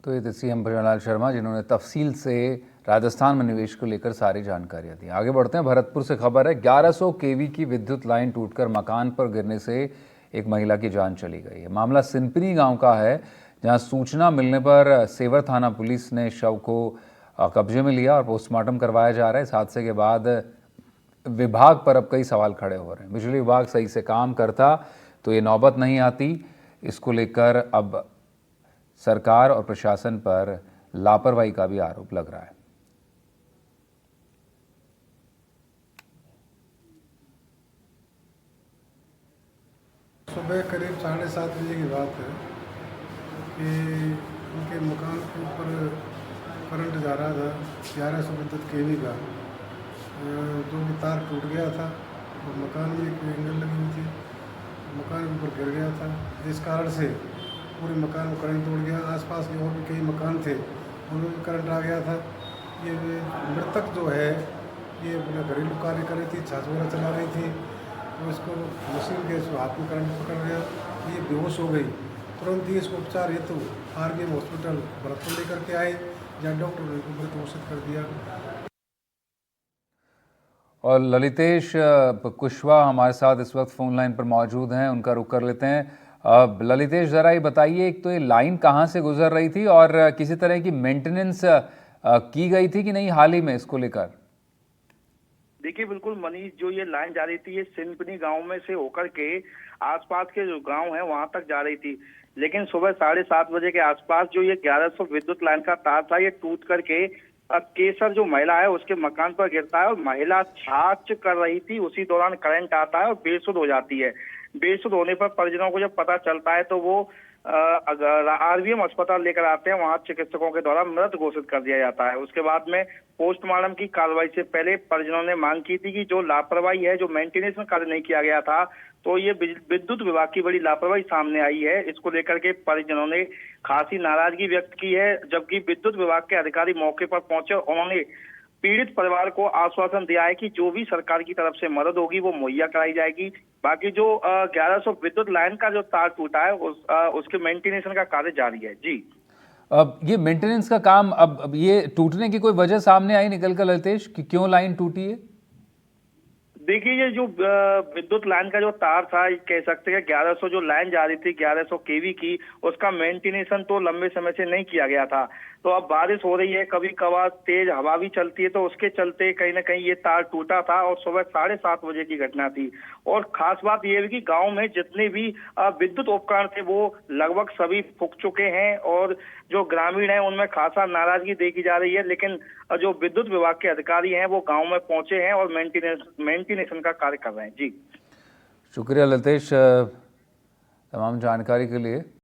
तो ये थे सीएम भजनलाल शर्मा, जिन्होंने तफसील से राजस्थान में निवेश को लेकर सारी जानकारियां दी। आगे बढ़ते हैं, भरतपुर से खबर है। 1100 केवी की विद्युत लाइन टूटकर मकान पर गिरने से एक महिला की जान चली गई है। मामला सिंपनी गांव का है, जहां सूचना मिलने पर सेवर थाना पुलिस ने शव को कब्जे में लिया और पोस्टमार्टम करवाया जा रहा है। इस हादसे के बाद विभाग पर अब कई सवाल खड़े हो रहे हैं। बिजली विभाग सही से काम करता तो ये नौबत नहीं आती। इसको लेकर अब सरकार और प्रशासन पर लापरवाही का भी आरोप लग रहा है। सुबह करीब 7:30 बजे की बात है कि उनके मकान के ऊपर करंट जा रहा था 1100 विद्युत केवी का, जो कि तार टूट गया था और मकान में एक एंगल लगी हुई थी, मकान के ऊपर गिर गया था। इस कारण से पूरे मकान को करंट तोड़ गया। आसपास के और भी कई मकान थे, उनमें भी करंट आ गया था। ये मृतक जो है ये अपना घरेलू कार्य कर रही थी, छाछ वगैरह चला रही थी, तो इसको मशीन के हाथ में करंट पकड़ गया, ये बेहोश हो गई। तुरंत ही इसको उपचार हेतु आरबीएम हॉस्पिटल भरतपुर लेकर के आए, जहाँ डॉक्टर ने इसको मृत घोषित कर दिया। और ललितेश कुशवाहा हमारे साथ इस वक्त फोन लाइन पर मौजूद हैं, उनका रुख कर लेते हैं। अब ललितेश, जरा ये बताइए, एक तो ये लाइन कहाँ से गुजर रही थी और किसी तरह की मेंटेनेंस की गई थी कि नहीं हाल ही में इसको लेकर? देखिए बिल्कुल मनीष, जो ये लाइन जा रही थी ये सिंपनी गांव में से होकर के आसपास के जो गांव हैं वहां तक जा रही थी। लेकिन सुबह 7:30 बजे के आसपास जो ये 1100 विद्युत लाइन का तार था ये टूट करके केसर जो महिला है उसके मकान पर गिरता है और महिला छाछ कर रही थी। उसी दौरान करंट आता है और बेसुध हो जाती है। बेसुध होने पर परिजनों को जब पता चलता है तो वो आरबीएम अस्पताल लेकर आते हैं। वहां चिकित्सकों के द्वारा मृत घोषित कर दिया जाता है। उसके बाद में पोस्टमार्टम की कार्रवाई से पहले परिजनों ने मांग की थी कि जो लापरवाही है, जो मेंटेनेंस में कार्य नहीं किया गया था, तो ये विद्युत विभाग की बड़ी लापरवाही सामने आई है। इसको लेकर के परिजनों ने खासी नाराजगी व्यक्त की है। जबकि विद्युत विभाग के अधिकारी मौके पर पहुंचे, उन्होंने पीड़ित परिवार को आश्वासन दिया है कि जो भी सरकार की तरफ से मदद होगी वो मुहैया कराई जाएगी। बाकी जो 1100 विद्युत लाइन का जो तार टूटा है उसके मेंटेनेंस का कार्य जारी है। जी, अब ये मेंटेनेंस का काम, अब ये टूटने की कोई वजह सामने आई निकल कर ललितेश कि क्यों लाइन टूटी है? देखिए ये जो विद्युत लाइन का जो तार था, कह सकते हैं 1100 जो लाइन जा रही थी 1100 केवी की, उसका मेंटेनेंस तो लंबे समय से नहीं किया गया था। तो अब बारिश हो रही है, कभी कभार तेज हवा भी चलती है, तो उसके चलते कहीं ना कहीं ये तार टूटा था और सुबह 7:30 बजे की घटना थी। और खास बात यह है कि गांव में जितने भी विद्युत उपकरण थे वो लगभग सभी फूक चुके हैं और जो ग्रामीण है उनमें खासा नाराजगी देखी जा रही है। लेकिन जो विद्युत विभाग के अधिकारी हैं वो गांव में पहुंचे हैं और मेंटेनेंस का कार्य कर रहे हैं। जी, शुक्रिया ललितेश तमाम जानकारी के लिए।